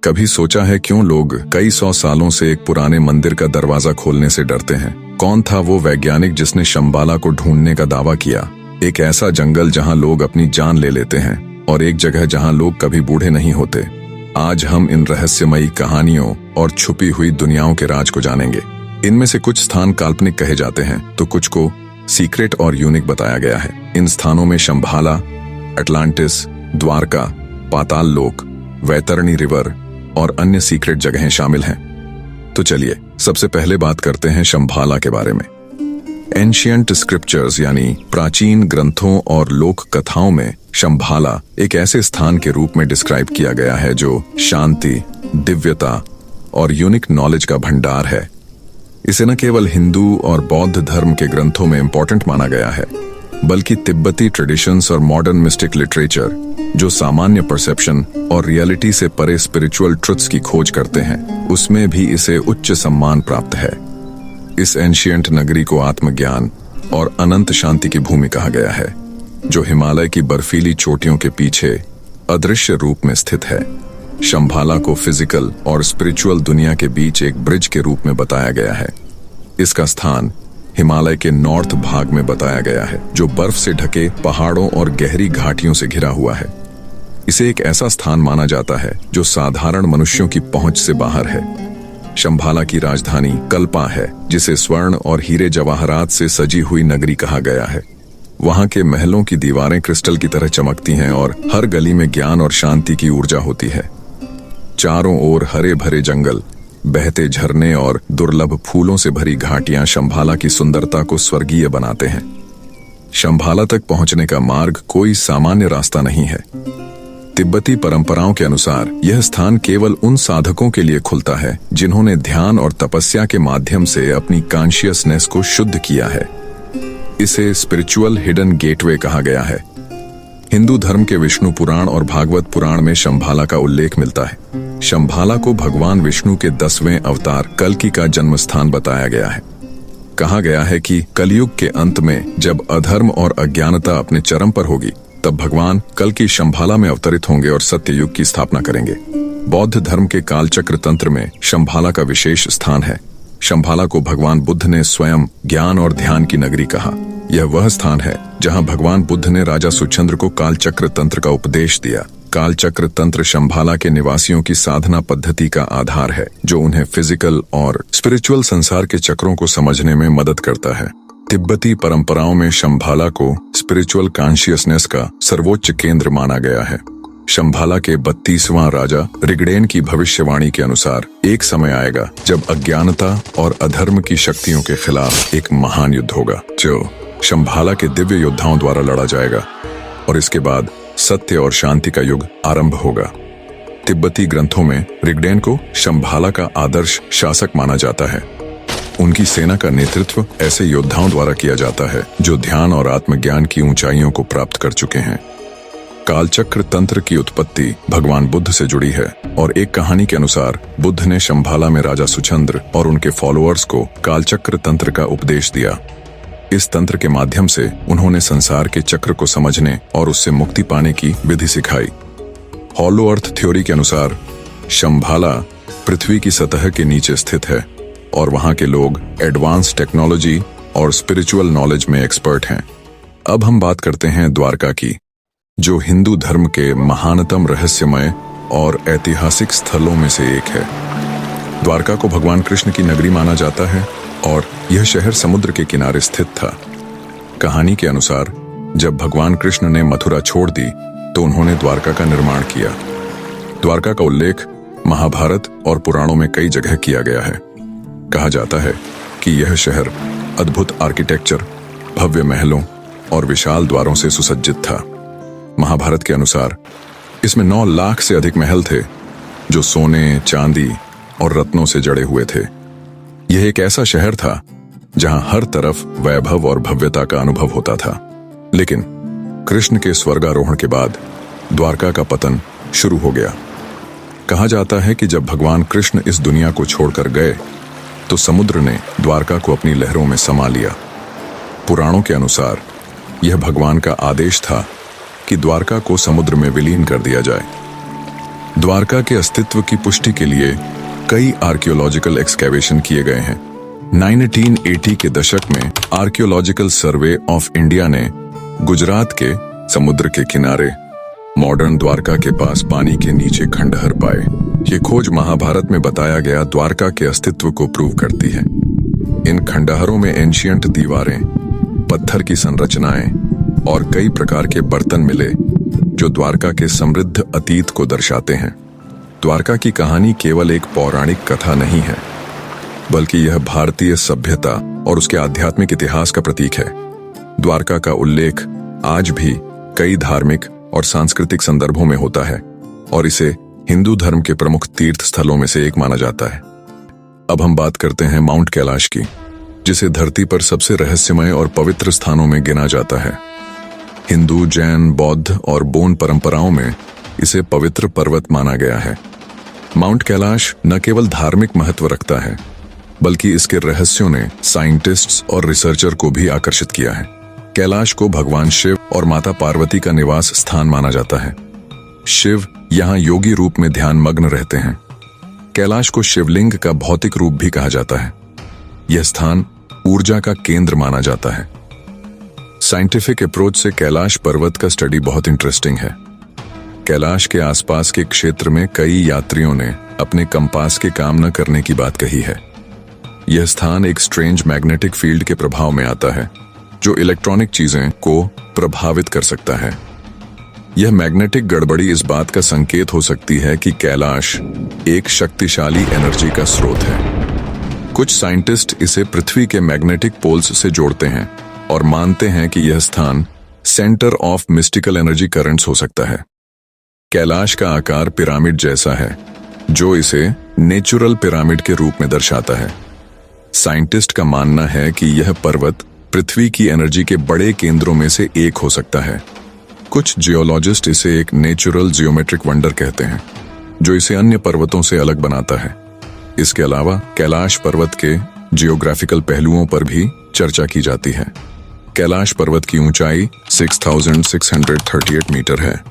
कभी सोचा है क्यों लोग कई सौ सालों से एक पुराने मंदिर का दरवाजा खोलने से डरते हैं? कौन था वो वैज्ञानिक जिसने शंबाला को ढूंढने का दावा किया? एक ऐसा जंगल जहां लोग अपनी जान ले लेते हैं और एक जगह जहां लोग कभी बूढ़े नहीं होते। आज हम इन रहस्यमयी कहानियों और छुपी हुई दुनियाओं के राज को जानेंगे। इनमें से कुछ स्थान काल्पनिक कहे जाते हैं तो कुछ को सीक्रेट और यूनिक बताया गया है। इन स्थानों में शंबाला, अटलांटिस, द्वारका, पाताल लोक, वैतरणी रिवर और अन्य सीक्रेट जगहें शामिल हैं। तो चलिए सबसे पहले बात करते हैं शंबाला के बारे में। एंशियंट स्क्रिप्चर्स यानी प्राचीन ग्रंथों और लोक कथाओं में शंबाला एक ऐसे स्थान के रूप में डिस्क्राइब किया गया है जो शांति, दिव्यता और यूनिक नॉलेज का भंडार है। इसे न केवल हिंदू और बौद्ध धर्म के ग्रंथों में इंपॉर्टेंट माना गया है, बल्कि तिब्बती ट्रेडिशंस और मॉडर्न मिस्टिक लिटरेचर जो सामान्य परसेप्शन और रियलिटी से परे स्पिरिचुअल ट्रुथ्स की खोज करते हैं, उसमें भी इसे उच्च सम्मान प्राप्त है। इस एंशियंट नगरी को आत्मज्ञान और अनंत शांति की भूमि कहा गया है, जो हिमालय की बर्फीली चोटियों के पीछे अदृश्य रूप में स्थित है। शंबाला को फिजिकल और स्पिरिचुअल दुनिया के बीच एक ब्रिज के रूप में बताया गया है। इसका स्थान हिमालय के नॉर्थ भाग में बताया गया है, जो बर्फ से ढके पहाड़ों और गहरी घाटियों से घिरा हुआ है। इसे एक ऐसा स्थान माना जाता है जो साधारण मनुष्यों की पहुंच से बाहर है। शंबाला की राजधानी कल्पा है, जिसे स्वर्ण और हीरे जवाहरात से सजी हुई नगरी कहा गया है। वहां के महलों की दीवारें क्रिस्टल की तरह चमकती हैं और हर गली में ज्ञान और शांति की ऊर्जा होती है। चारों ओर हरे भरे जंगल, बहते झरने और दुर्लभ फूलों से भरी घाटियां शंबाला की सुंदरता को स्वर्गीय बनाते हैं। शंबाला तक पहुंचने का मार्ग कोई सामान्य रास्ता नहीं है। तिब्बती परंपराओं के अनुसार यह स्थान केवल उन साधकों के लिए खुलता है जिन्होंने ध्यान और तपस्या के माध्यम से अपनी कॉन्शियसनेस को शुद्ध किया है। इसे स्पिरिचुअल हिडन गेटवे कहा गया है। हिंदू धर्म के विष्णु पुराण और भागवत पुराण में शंबाला का उल्लेख मिलता है। शंबाला को भगवान विष्णु के 10वें अवतार कल्कि का जन्म स्थान बताया गया है। कहा गया है कि कलयुग के अंत में जब अधर्म और अज्ञानता अपने चरम पर होगी, तब भगवान कल्कि शंबाला में अवतरित होंगे और सत्य युग की स्थापना करेंगे। बौद्ध धर्म के कालचक्र तंत्र में शंबाला का विशेष स्थान है। शंबाला को भगवान बुद्ध ने स्वयं ज्ञान और ध्यान की नगरी कहा। यह वह स्थान है जहां भगवान बुद्ध ने राजा सुचंद्र को कालचक्र तंत्र का उपदेश दिया। कालचक्र तंत्र शंबाला के निवासियों की साधना पद्धति का आधार है, जो उन्हें फिजिकल और स्पिरिचुअल संसार के चक्रों को समझने में मदद करता है। तिब्बती परंपराओं में शंबाला को स्पिरिचुअल कॉन्शियसनेस का सर्वोच्च केंद्र माना गया है। शंबाला के 32वां राजा ऋग्वेद की भविष्यवाणी के अनुसार एक समय आएगा जब अज्ञानता और अधर्म की शक्तियों के खिलाफ एक महान युद्ध होगा, जो शंबाला के दिव्य योद्धाओं द्वारा लड़ा जाएगा, और इसके बाद सत्य और शांति का युग आरंभ होगा। तिब्बती ग्रंथों में ऋग्वेद को शंबाला का आदर्श शासक माना जाता है। उनकी सेना का नेतृत्व ऐसे योद्धाओं द्वारा किया जाता है जो ध्यान और आत्मज्ञान की ऊंचाइयों को प्राप्त कर चुके हैं। कालचक्र तंत्र की उत्पत्ति भगवान बुद्ध से जुड़ी है और एक कहानी के अनुसार बुद्ध ने शंबाला में राजा सुचंद्र और उनके फॉलोअर्स को कालचक्र तंत्र का उपदेश दिया। इस तंत्र के माध्यम से उन्होंने संसार के चक्र को समझने और उससे मुक्ति पाने की विधि सिखाई। हॉलो अर्थ थ्योरी के अनुसार शंबाला पृथ्वी की सतह के नीचे स्थित है और वहां के लोग एडवांस टेक्नोलॉजी और स्पिरिचुअल नॉलेज में एक्सपर्ट हैं। अब हम बात करते हैं द्वारका की, जो हिंदू धर्म के महानतम रहस्यमय और ऐतिहासिक स्थलों में से एक है। द्वारका को भगवान कृष्ण की नगरी माना जाता है और यह शहर समुद्र के किनारे स्थित था। कहानी के अनुसार जब भगवान कृष्ण ने मथुरा छोड़ दी तो उन्होंने द्वारका का निर्माण किया। द्वारका का उल्लेख महाभारत और पुराणों में कई जगह किया गया है। कहा जाता है कि यह शहर अद्भुत आर्किटेक्चर, भव्य महलों और विशाल द्वारों से सुसज्जित था। महाभारत के अनुसार इसमें 9 लाख से अधिक महल थे, जो सोने, चांदी और रत्नों से जड़े हुए थे। यह एक ऐसा शहर था जहां हर तरफ वैभव और भव्यता का अनुभव होता था। लेकिन कृष्ण के स्वर्गारोहण के बाद द्वारका का पतन शुरू हो गया। कहा जाता है कि जब भगवान कृष्ण इस दुनिया को छोड़कर गए तो समुद्र ने द्वारका को अपनी लहरों में समा लिया। पुराणों के अनुसार यह भगवान का आदेश था कि द्वारका को समुद्र में विलीन कर दिया जाए। द्वारका के अस्तित्व की पुष्टि के लिए कई आर्कियोलॉजिकल एक्सकेवेशन किए गए हैं। 1980 के दशक में आर्कियोलॉजिकल सर्वे ऑफ इंडिया ने गुजरात के समुद्र के किनारे मॉडर्न द्वारका के पास पानी के नीचे खंडहर पाए। ये खोज महाभारत में बताया गया द्वारका के अस्तित्व को प्रूव करती है। इन खंडहरों में एंशियंट दीवारें, पत्थर की संरचनाएं और कई प्रकार के बर्तन मिले जो द्वारका के समृद्ध अतीत को दर्शाते हैं। द्वारका की कहानी केवल एक पौराणिक कथा नहीं है, बल्कि यह भारतीय सभ्यता और उसके आध्यात्मिक इतिहास का प्रतीक है। द्वारका का उल्लेख आज भी कई धार्मिक और सांस्कृतिक संदर्भों में होता है और इसे हिंदू धर्म के प्रमुख तीर्थ स्थलों में से एक माना जाता है। अब हम बात करते हैं माउंट कैलाश की, जिसे धरती पर सबसे रहस्यमय और पवित्र स्थानों में गिना जाता है। हिंदू, जैन, बौद्ध और बोन परंपराओं में इसे पवित्र पर्वत माना गया है। माउंट कैलाश न केवल धार्मिक महत्व रखता है, बल्कि इसके रहस्यों ने साइंटिस्ट्स और रिसर्चर को भी आकर्षित किया है। कैलाश को भगवान शिव और माता पार्वती का निवास स्थान माना जाता है। शिव यहाँ योगी रूप में ध्यान मग्न रहते हैं। कैलाश को शिवलिंग का भौतिक रूप भी कहा जाता है। यह स्थान ऊर्जा का केंद्र माना जाता है। साइंटिफिक अप्रोच से कैलाश पर्वत का स्टडी बहुत इंटरेस्टिंग है। कैलाश के आसपास के क्षेत्र में कई यात्रियों ने अपने कंपास के काम न करने की बात कही है। यह स्थान एक स्ट्रेंज मैग्नेटिक फील्ड के प्रभाव में आता है, जो इलेक्ट्रॉनिक चीजें को प्रभावित कर सकता है। यह मैग्नेटिक गड़बड़ी इस बात का संकेत हो सकती है कि कैलाश एक शक्तिशाली एनर्जी का स्रोत है। कुछ साइंटिस्ट इसे पृथ्वी के मैग्नेटिक पोल्स से जोड़ते हैं और मानते हैं कि यह स्थान centre of mystical energy currents हो सकता है। कैलाश का आकार पिरामिड जैसा है, जो इसे नेचुरल पिरामिड के रूप में दर्शाता है। साइंटिस्ट का मानना है कि यह पर्वत पृथ्वी की एनर्जी के बड़े केंद्रों में से एक हो सकता है। कुछ जियोलॉजिस्ट इसे एक नेचुरल जियोमेट्रिक वंडर कहते हैं, जो इसे अन्य पर्वतों से अलग बनाता है। इसके अलावा कैलाश पर्वत के जियोग्राफिकल पहलुओं पर भी चर्चा की जाती है। कैलाश पर्वत की ऊंचाई 6638 मीटर है।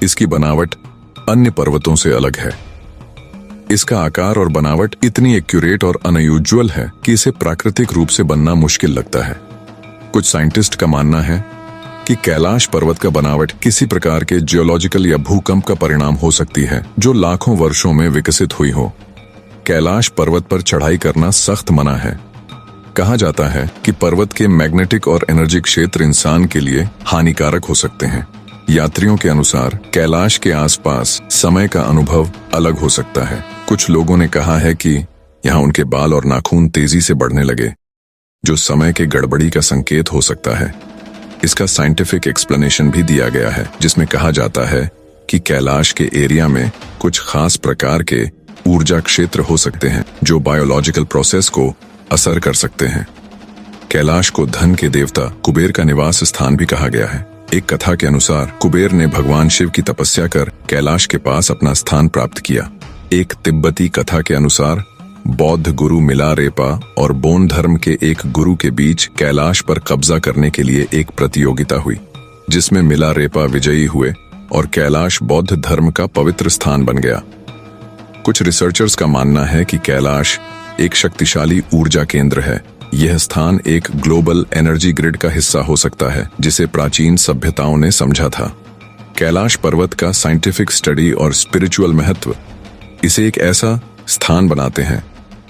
इसकी बनावट अन्य पर्वतों से अलग है। इसका आकार और बनावट इतनी एक्यूरेट और अनयूजुअल है कि इसे प्राकृतिक रूप से बनना मुश्किल लगता है। कुछ साइंटिस्ट का मानना है कि कैलाश पर्वत का बनावट किसी प्रकार के जियोलॉजिकल या भूकंप का परिणाम हो सकती है, जो लाखों वर्षों में विकसित हुई हो। कैलाश पर्वत पर चढ़ाई करना सख्त मना है। कहा जाता है कि पर्वत के मैग्नेटिक और एनर्जी क्षेत्र इंसान के लिए हानिकारक हो सकते हैं। यात्रियों के अनुसार कैलाश के आसपास समय का अनुभव अलग हो सकता है। कुछ लोगों ने कहा है कि यहाँ उनके बाल और नाखून तेजी से बढ़ने लगे, जो समय के गड़बड़ी का संकेत हो सकता है। इसका साइंटिफिक एक्सप्लेनेशन भी दिया गया है, जिसमें कहा जाता है कि कैलाश के एरिया में कुछ खास प्रकार के ऊर्जा क्षेत्र हो सकते हैं, जो बायोलॉजिकल प्रोसेस को असर कर सकते हैं। कैलाश को धन के देवता कुबेर का निवास स्थान भी कहा गया है। एक कथा के अनुसार कुबेर ने भगवान शिव की तपस्या कर कैलाश के पास अपना स्थान प्राप्त किया। एक तिब्बती कथा के अनुसार बौद्ध गुरु मिलारेपा और बोन धर्म के एक गुरु के बीच कैलाश पर कब्जा करने के लिए एक प्रतियोगिता हुई, जिसमें मिलारेपा विजयी हुए और कैलाश बौद्ध धर्म का पवित्र स्थान बन गया। कुछ रिसर्चर्स का मानना है कि कैलाश एक शक्तिशाली ऊर्जा केंद्र है। यह स्थान एक ग्लोबल एनर्जी ग्रिड का हिस्सा हो सकता है, जिसे प्राचीन सभ्यताओं ने समझा था। कैलाश पर्वत का साइंटिफिक स्टडी और स्पिरिचुअल महत्व इसे एक ऐसा स्थान बनाते हैं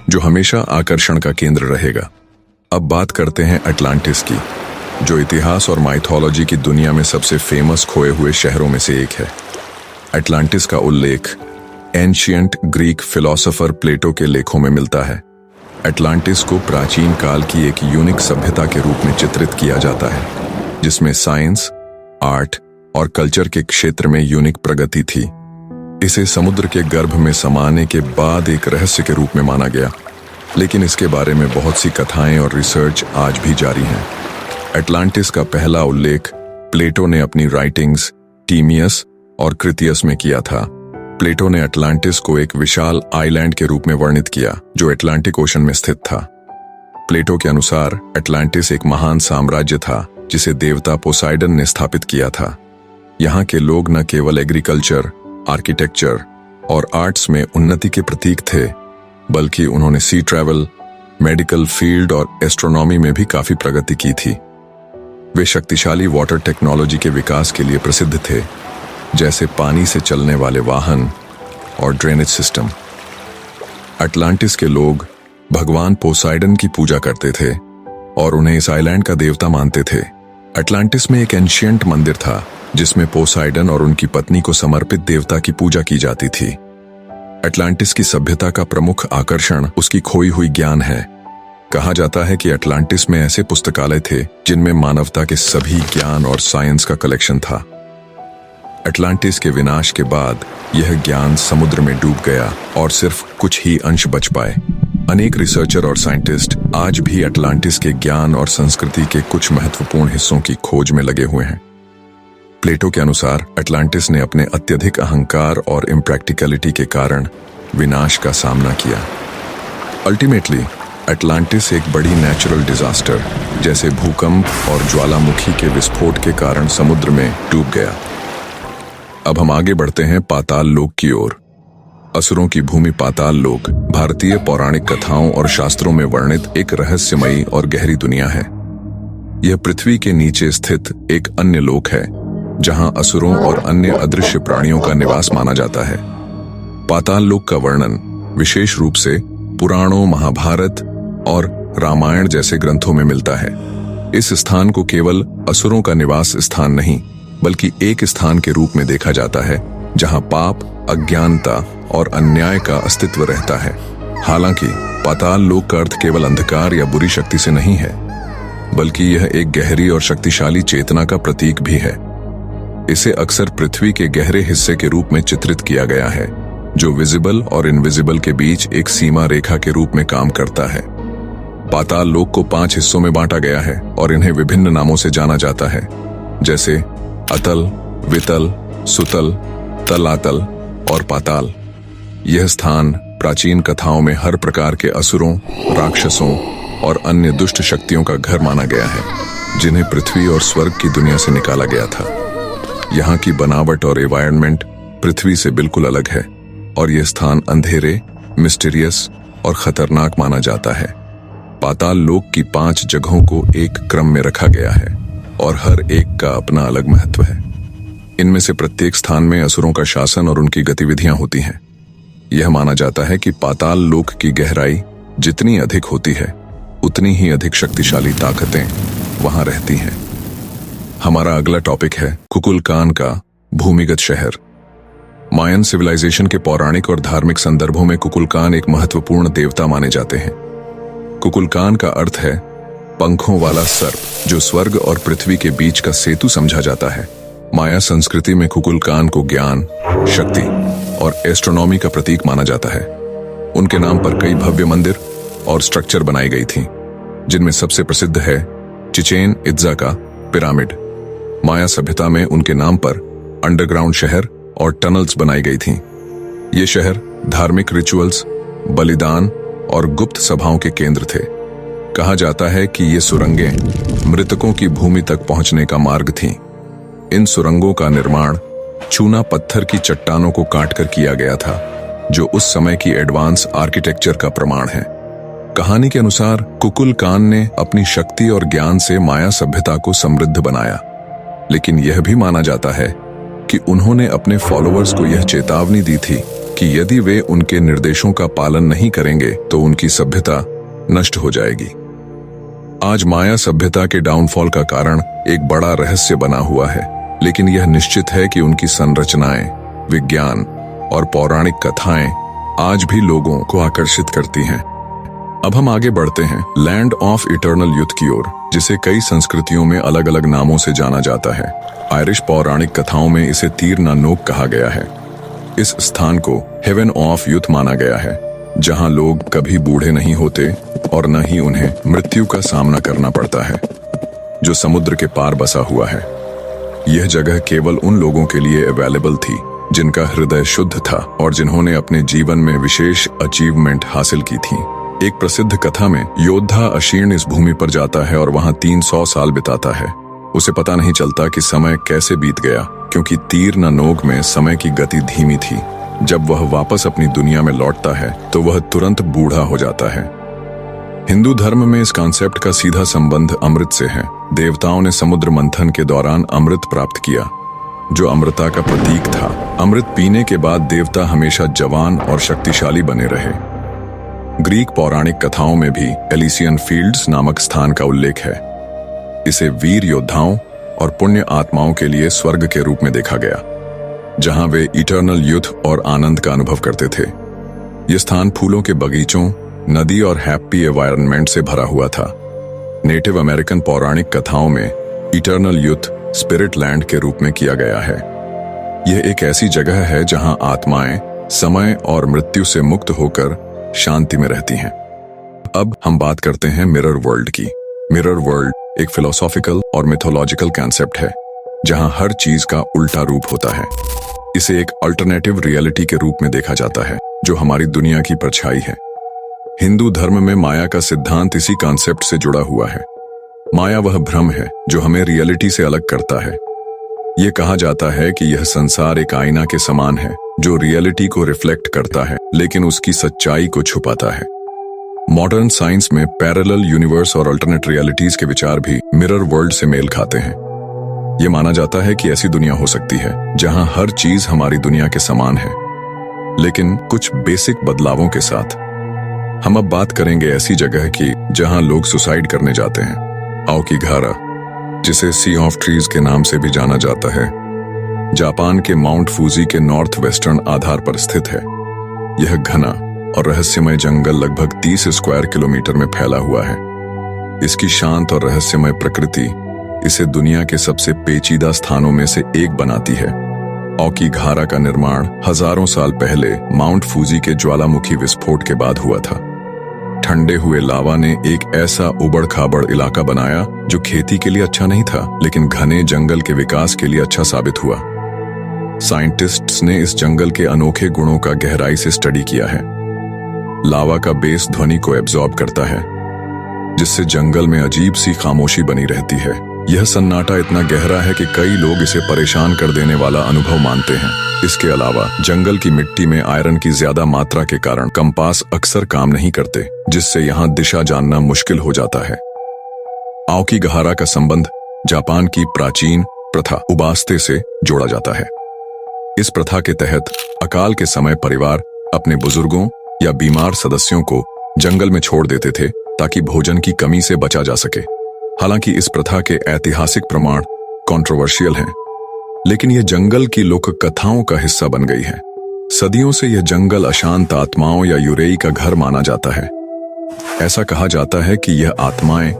जो हमेशा आकर्षण का केंद्र रहेगा। अब बात करते हैं अटलांटिस की, जो इतिहास और माइथोलॉजी की दुनिया में सबसे फेमस खोए हुए शहरों में से एक है। अटलांटिस का उल्लेख एंशियंट ग्रीक फिलोसोफर प्लेटो के लेखों में मिलता है। अटलांटिस को प्राचीन काल की एक यूनिक सभ्यता के रूप में चित्रित किया जाता है, जिसमें साइंस, आर्ट और कल्चर के क्षेत्र में यूनिक प्रगति थी। इसे समुद्र के गर्भ में समाने के बाद एक रहस्य के रूप में माना गया, लेकिन इसके बारे में बहुत सी कथाएं और रिसर्च आज भी जारी हैं। अटलांटिस का पहला उल्लेख प्लेटो ने अपनी राइटिंग्स टीमियस और क्रितियस में किया था। प्लेटो ने अटलांटिस को एक विशाल आइलैंड के रूप में वर्णित किया, जो अटलांटिक ओशन में स्थित था। प्लेटो के अनुसार अटलांटिस एक महान साम्राज्य था, जिसे देवता पोसाइडन ने स्थापित किया था। यहाँ के लोग न केवल एग्रीकल्चर, आर्किटेक्चर और आर्ट्स में उन्नति के प्रतीक थे, बल्कि उन्होंने सी ट्रैवल, मेडिकल फील्ड और एस्ट्रोनॉमी में भी काफी प्रगति की थी। वे शक्तिशाली वाटर टेक्नोलॉजी के विकास के लिए प्रसिद्ध थे, जैसे पानी से चलने वाले वाहन और ड्रेनेज सिस्टम। अटलांटिस के लोग भगवान पोसाइडन की पूजा करते थे और उन्हें इस आइलैंड का देवता मानते थे। अटलांटिस में एक एंशिएंट मंदिर था जिसमें पोसाइडन और उनकी पत्नी को समर्पित देवता की पूजा की जाती थी। अटलांटिस की सभ्यता का प्रमुख आकर्षण उसकी खोई हुई ज्ञान है। कहा जाता है कि अटलांटिस में ऐसे पुस्तकालय थे जिनमें मानवता के सभी ज्ञान और साइंस का कलेक्शन था। अटलांटिस के विनाश के बाद यह ज्ञान समुद्र में डूब गया और सिर्फ कुछ ही अंश बच पाए। अनेक रिसर्चर और साइंटिस्ट आज भी अटलांटिस के ज्ञान और संस्कृति के कुछ महत्वपूर्ण हिस्सों की खोज में लगे हुए हैं। प्लेटो के अनुसार अटलांटिस ने अपने अत्यधिक अहंकार और इम्प्रैक्टिकलिटी के कारण विनाश का सामना किया। अल्टीमेटली अटलांटिस एक बड़ी नेचुरल डिजास्टर जैसे भूकंप और ज्वालामुखी के विस्फोट के कारण समुद्र में डूब गया। अब हम आगे बढ़ते हैं पाताल लोक की ओर। असुरों की भूमि पाताल लोक भारतीय पौराणिक कथाओं और शास्त्रों में वर्णित एक रहस्यमयी और गहरी दुनिया है। यह पृथ्वी के नीचे स्थित एक अन्य लोक है जहां असुरों और अन्य अदृश्य प्राणियों का निवास माना जाता है। पाताल लोक का वर्णन विशेष रूप से पुराणों, महाभारत और रामायण जैसे ग्रंथों में मिलता है। इस स्थान को केवल असुरों का निवास स्थान नहीं, बल्कि एक स्थान के रूप में देखा जाता है जहां पाप, अज्ञानता और अन्याय का अस्तित्व रहता है। हालांकि पाताल लोक का अर्थ केवल अंधकार या बुरी शक्ति से नहीं है, बल्कि यह एक गहरी और शक्तिशाली चेतना का प्रतीक भी है। इसे अक्सर पृथ्वी के गहरे हिस्से के रूप में चित्रित किया गया है, जो विजिबल और इनविजिबल के बीच एक सीमा रेखा के रूप में काम करता है। पाताल लोक को 5 हिस्सों में बांटा गया है और इन्हें विभिन्न नामों से जाना जाता है, जैसे अतल, वितल, सुतल, तलातल और पाताल। यह स्थान प्राचीन कथाओं में हर प्रकार के असुरों, राक्षसों और अन्य दुष्ट शक्तियों का घर माना गया है, जिन्हें पृथ्वी और स्वर्ग की दुनिया से निकाला गया था। यहाँ की बनावट और एनवायरनमेंट पृथ्वी से बिल्कुल अलग है और यह स्थान अंधेरे, मिस्टीरियस और खतरनाक माना जाता है। पाताल लोक की 5 जगहों को एक क्रम में रखा गया है और हर एक का अपना अलग महत्व है। इनमें से प्रत्येक स्थान में असुरों का शासन और उनकी गतिविधियां होती हैं। यह माना जाता है कि पाताल लोक की गहराई जितनी अधिक होती है, उतनी ही अधिक शक्तिशाली ताकतें वहां रहती हैं। हमारा अगला टॉपिक है कुकुलकान का भूमिगत शहर। मायन सिविलाइजेशन के पौराणिक और धार्मिक संदर्भों में कुकुलकान एक महत्वपूर्ण देवता माने जाते हैं। कुकुलकान का अर्थ है पंखों वाला सर्प, जो स्वर्ग और पृथ्वी के बीच का सेतु समझा जाता है। माया संस्कृति में कुकुलकान को ज्ञान, शक्ति और एस्ट्रोनॉमी का प्रतीक माना जाता है। उनके नाम पर कई भव्य मंदिर और स्ट्रक्चर बनाई गई थी, जिनमें सबसे प्रसिद्ध है चिचेन इत्जा का पिरामिड। माया सभ्यता में उनके नाम पर अंडरग्राउंड शहर और टनल्स बनाई गई थीं। ये शहर धार्मिक रिचुअल्स, बलिदान और गुप्त सभाओं के केंद्र थे। कहा जाता है कि ये सुरंगें मृतकों की भूमि तक पहुंचने का मार्ग थीं। इन सुरंगों का निर्माण चूना पत्थर की चट्टानों को काटकर किया गया था, जो उस समय की एडवांस आर्किटेक्चर का प्रमाण है। कहानी के अनुसार कुकुलकान ने अपनी शक्ति और ज्ञान से माया सभ्यता को समृद्ध बनाया, लेकिन यह भी माना जाता है कि उन्होंने अपने फॉलोअर्स को यह चेतावनी दी थी कि यदि वे उनके निर्देशों का पालन नहीं करेंगे तो उनकी सभ्यता नष्ट हो जाएगी। आज माया सभ्यता के डाउनफॉल का कारण एक बड़ा रहस्य बना हुआ है, लेकिन यह निश्चित है कि उनकी संरचनाएं, विज्ञान और पौराणिक कथाएं आज भी लोगों को आकर्षित करती हैं। अब हम आगे बढ़ते हैं लैंड ऑफ इटर्नल यूथ की ओर, जिसे कई संस्कृतियों में अलग अलग नामों से जाना जाता है। आयरिश पौराणिक कथाओं में इसे तीर ना नोक कहा गया है। इस स्थान को हेवन ऑफ यूथ माना गया है, जहां लोग कभी बूढ़े नहीं होते और न ही उन्हें मृत्यु का सामना करना पड़ता है, जो समुद्र के पार बसा हुआ है। यह जगह केवल उन लोगों के लिए अवेलेबल थी जिनका हृदय शुद्ध था और जिन्होंने अपने जीवन में विशेष अचीवमेंट हासिल की थी। एक प्रसिद्ध कथा में योद्धा अशीर्ण इस भूमि पर जाता है और वहां 300 साल बिताता है। उसे पता नहीं चलता कि समय कैसे बीत गया, क्योंकि तीर न नोक में समय की गति धीमी थी। जब वह वापस अपनी दुनिया में लौटता है तो वह तुरंत बूढ़ा हो जाता है। हिंदू धर्म में इस कॉन्सेप्ट का सीधा संबंध अमृत से है। देवताओं ने समुद्र मंथन के दौरान अमृत प्राप्त किया, जो अमृता का प्रतीक था। अमृत पीने के बाद देवता हमेशा जवान और शक्तिशाली बने रहे। ग्रीक पौराणिक कथाओं में भी एलिसियन फील्ड्स नामक स्थान का उल्लेख है। इसे वीर योद्धाओं और पुण्य आत्माओं के लिए स्वर्ग के रूप में देखा गया, जहां वे इटर्नल यूथ और आनंद का अनुभव करते थे। यह स्थान फूलों के बगीचों, नदी और हैप्पी एनवायरनमेंट से भरा हुआ था। नेटिव अमेरिकन पौराणिक कथाओं में इटर्नल यूथ स्पिरिट लैंड के रूप में किया गया है। यह एक ऐसी जगह है जहां आत्माएं समय और मृत्यु से मुक्त होकर शांति में रहती हैं। अब हम बात करते हैं मिरर वर्ल्ड की। मिरर वर्ल्ड एक फिलोसॉफिकल और मिथोलॉजिकल कॉन्सेप्ट है, जहां हर चीज का उल्टा रूप होता है। इसे एक अल्टरनेटिव रियलिटी के रूप में देखा जाता है, जो हमारी दुनिया की परछाई है। हिंदू धर्म में माया का सिद्धांत इसी कॉन्सेप्ट से जुड़ा हुआ है। माया वह भ्रम है जो हमें रियलिटी से अलग करता है। ये कहा जाता है कि यह संसार एक आईना के समान है, जो रियलिटी को रिफ्लेक्ट करता है लेकिन उसकी सच्चाई को छुपाता है। मॉडर्न साइंस में पैरेलल यूनिवर्स और अल्टरनेट रियलिटीज के विचार भी मिरर वर्ल्ड से मेल खाते हैं। यह माना जाता है कि ऐसी दुनिया हो सकती है जहां हर चीज हमारी दुनिया के समान है, लेकिन कुछ बेसिक बदलावों के साथ। हम अब बात करेंगे ऐसी जगह की जहां लोग सुसाइड करने जाते हैं। आओकीघारा, जिसे सी ऑफ ट्रीज के नाम से भी जाना जाता है, जापान के माउंट फूजी के नॉर्थ वेस्टर्न आधार पर स्थित है। यह घना और रहस्यमय जंगल लगभग 30 स्क्वायर किलोमीटर में फैला हुआ है। इसकी शांत और रहस्यमय प्रकृति इसे दुनिया के सबसे पेचीदा स्थानों में से एक बनाती है। आओकीघारा का निर्माण हजारों साल पहले माउंट फूजी के ज्वालामुखी विस्फोट के बाद हुआ था। ठंडे हुए लावा ने एक ऐसा उबड़ खाबड़ इलाका बनाया जो खेती के लिए अच्छा नहीं था, लेकिन घने जंगल के विकास के लिए अच्छा साबित हुआ। साइंटिस्ट्स ने इस जंगल के अनोखे गुणों का गहराई से स्टडी किया है। लावा का बेस ध्वनि को एब्जॉर्ब करता है, जिससे जंगल में अजीब सी खामोशी बनी रहती है। यह सन्नाटा इतना गहरा है कि कई लोग इसे परेशान कर देने वाला अनुभव मानते हैं। इसके अलावा जंगल की मिट्टी में आयरन की ज्यादा मात्रा के कारण कंपास अक्सर काम नहीं करते, जिससे यहाँ दिशा जानना मुश्किल हो जाता है। आओकीघारा का संबंध जापान की प्राचीन प्रथा उबास्ते से जोड़ा जाता है। इस प्रथा के तहत अकाल के समय परिवार अपने बुजुर्गों या बीमार सदस्यों को जंगल में छोड़ देते थे ताकि भोजन की कमी से बचा जा सके। हालांकि इस प्रथा के ऐतिहासिक प्रमाण कंट्रोवर्शियल हैं, लेकिन यह जंगल की लोक कथाओं का हिस्सा बन गई है। सदियों से यह जंगल अशांत आत्माओं या युरेई का घर माना जाता है। ऐसा कहा जाता है कि यह आत्माएं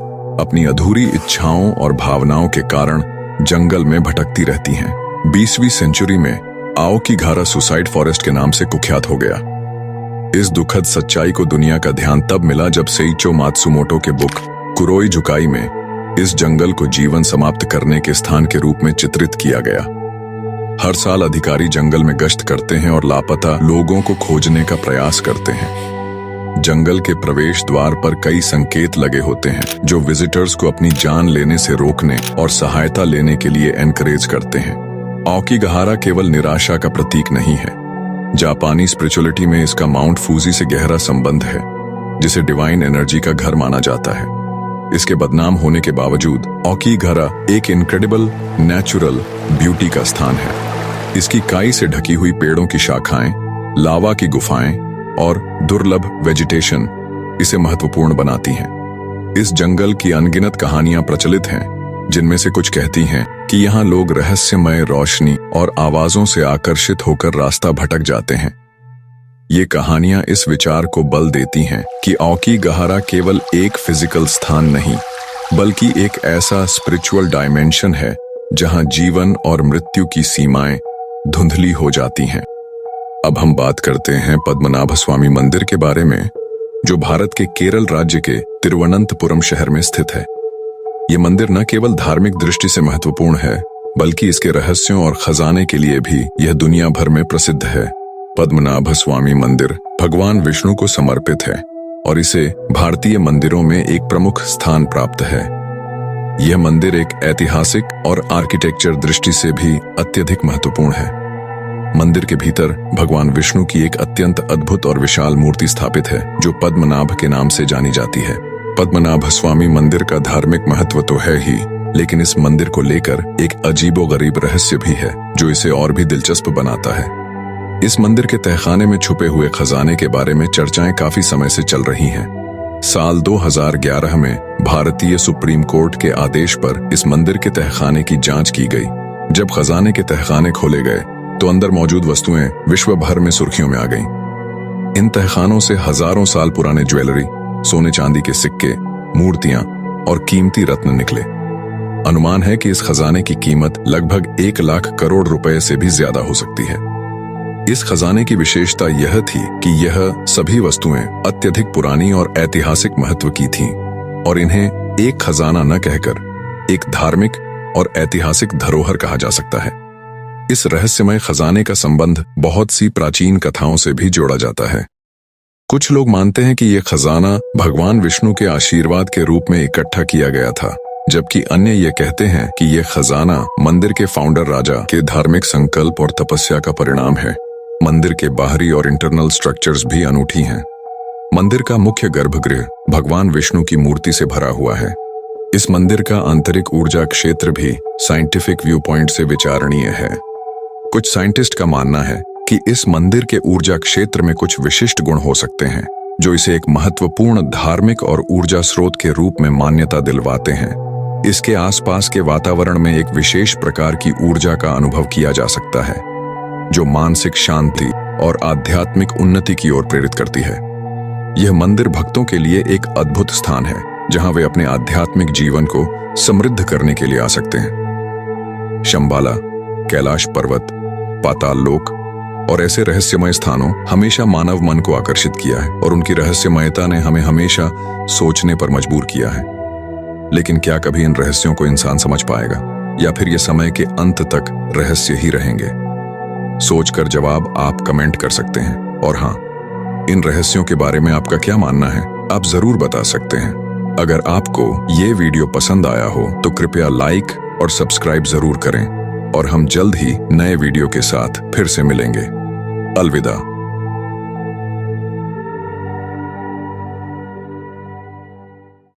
अपनी अधूरी इच्छाओं और भावनाओं के कारण जंगल में भटकती रहती हैं। 20वीं सेंचुरी में आओकीघारा सुसाइड फॉरेस्ट के नाम से कुख्यात हो गया। इस दुखद सच्चाई को दुनिया का ध्यान तब मिला जब सेइचो मात्सुमोटो के बुक कुरोई जुकाई में इस जंगल को जीवन समाप्त करने के स्थान के रूप में चित्रित किया गया। हर साल अधिकारी जंगल में गश्त करते हैं और लापता लोगों को खोजने का प्रयास करते हैं। जंगल के प्रवेश द्वार पर कई संकेत लगे होते हैं जो विजिटर्स को अपनी जान लेने से रोकने और सहायता लेने के लिए एनकरेज करते हैं। आओकीघारा केवल निराशा का प्रतीक नहीं है। जापानी स्पिरिचुअलिटी में इसका माउंट फूजी से गहरा संबंध है, जिसे डिवाइन एनर्जी का घर माना जाता है। इसके बदनाम होने के बावजूद आओकीघारा एक इनक्रेडिबल नेचुरल ब्यूटी का स्थान है। इसकी काई से ढकी हुई पेड़ों की शाखाएं, लावा की गुफाएं और दुर्लभ वेजिटेशन इसे महत्वपूर्ण बनाती हैं। इस जंगल की अनगिनत कहानियां प्रचलित हैं, जिनमें से कुछ कहती हैं कि यहाँ लोग रहस्यमय रोशनी और आवाजों से आकर्षित होकर रास्ता भटक जाते हैं। ये कहानियां इस विचार को बल देती हैं कि आओकीघारा केवल एक फिजिकल स्थान नहीं, बल्कि एक ऐसा स्पिरिचुअल डायमेंशन है जहां जीवन और मृत्यु की सीमाएं धुंधली हो जाती हैं। अब हम बात करते हैं पद्मनाभ स्वामी मंदिर के बारे में, जो भारत के केरल राज्य के तिरुवनंतपुरम शहर में स्थित है। ये मंदिर न केवल धार्मिक दृष्टि से महत्वपूर्ण है, बल्कि इसके रहस्यों और खजाने के लिए भी यह दुनिया भर में प्रसिद्ध है। पद्मनाभ स्वामी मंदिर भगवान विष्णु को समर्पित है और इसे भारतीय मंदिरों में एक प्रमुख स्थान प्राप्त है। यह मंदिर एक ऐतिहासिक और आर्किटेक्चर दृष्टि से भी अत्यधिक महत्वपूर्ण है। मंदिर के भीतर भगवान विष्णु की एक अत्यंत अद्भुत और विशाल मूर्ति स्थापित है जो पद्मनाभ के नाम से जानी जाती है। पद्मनाभ स्वामी मंदिर का धार्मिक महत्व तो है ही, लेकिन इस मंदिर को लेकर एक अजीबोगरीब रहस्य भी है जो इसे और भी दिलचस्प बनाता है। इस मंदिर के तहखाने में छुपे हुए खजाने के बारे में चर्चाएं काफी समय से चल रही हैं। साल 2011 में भारतीय सुप्रीम कोर्ट के आदेश पर इस मंदिर के तहखाने की जांच की गई। जब खजाने के तहखाने खोले गए तो अंदर मौजूद वस्तुएं विश्व भर में सुर्खियों में आ गईं। इन तहखानों से हजारों साल पुराने ज्वेलरी, सोने चांदी के सिक्के, मूर्तियां और कीमती रत्न निकले। अनुमान है कि इस खजाने की कीमत लगभग 1 लाख करोड़ रुपए से भी ज्यादा हो सकती है। इस खजाने की विशेषता यह थी कि यह सभी वस्तुएं अत्यधिक पुरानी और ऐतिहासिक महत्व की थीं और इन्हें एक खजाना न कहकर एक धार्मिक और ऐतिहासिक धरोहर कहा जा सकता है। इस रहस्यमय खजाने का संबंध बहुत सी प्राचीन कथाओं से भी जोड़ा जाता है। कुछ लोग मानते हैं कि यह खजाना भगवान विष्णु के आशीर्वाद के रूप में इकट्ठा किया गया था, जबकि अन्य ये कहते हैं कि यह खजाना मंदिर के फाउंडर राजा के धार्मिक संकल्प और तपस्या का परिणाम है। मंदिर के बाहरी और इंटरनल स्ट्रक्चर्स भी अनूठी हैं। मंदिर का मुख्य गर्भगृह भगवान विष्णु की मूर्ति से भरा हुआ है। इस मंदिर का आंतरिक ऊर्जा क्षेत्र भी साइंटिफिक व्यू पॉइंट से विचारणीय है। कुछ साइंटिस्ट का मानना है कि इस मंदिर के ऊर्जा क्षेत्र में कुछ विशिष्ट गुण हो सकते हैं जो इसे एक महत्वपूर्ण धार्मिक और ऊर्जा स्रोत के रूप में मान्यता दिलवाते हैं। इसके आसपास के वातावरण में एक विशेष प्रकार की ऊर्जा का अनुभव किया जा सकता है जो मानसिक शांति और आध्यात्मिक उन्नति की ओर प्रेरित करती है। यह मंदिर भक्तों के लिए एक अद्भुत स्थान है जहां वे अपने आध्यात्मिक जीवन को समृद्ध करने के लिए आ सकते हैं। शंबाला, कैलाश पर्वत, पाताल लोक और ऐसे रहस्यमय स्थानों हमेशा मानव मन को आकर्षित किया है और उनकी रहस्यमयता ने हमें हमेशा सोचने पर मजबूर किया है। लेकिन क्या कभी इन रहस्यों को इंसान समझ पाएगा या फिर ये समय के अंत तक रहस्य ही रहेंगे? सोचकर जवाब आप कमेंट कर सकते हैं। और हाँ, इन रहस्यों के बारे में आपका क्या मानना है आप जरूर बता सकते हैं। अगर आपको ये वीडियो पसंद आया हो तो कृपया लाइक और सब्सक्राइब जरूर करें और हम जल्द ही नए वीडियो के साथ फिर से मिलेंगे। अलविदा।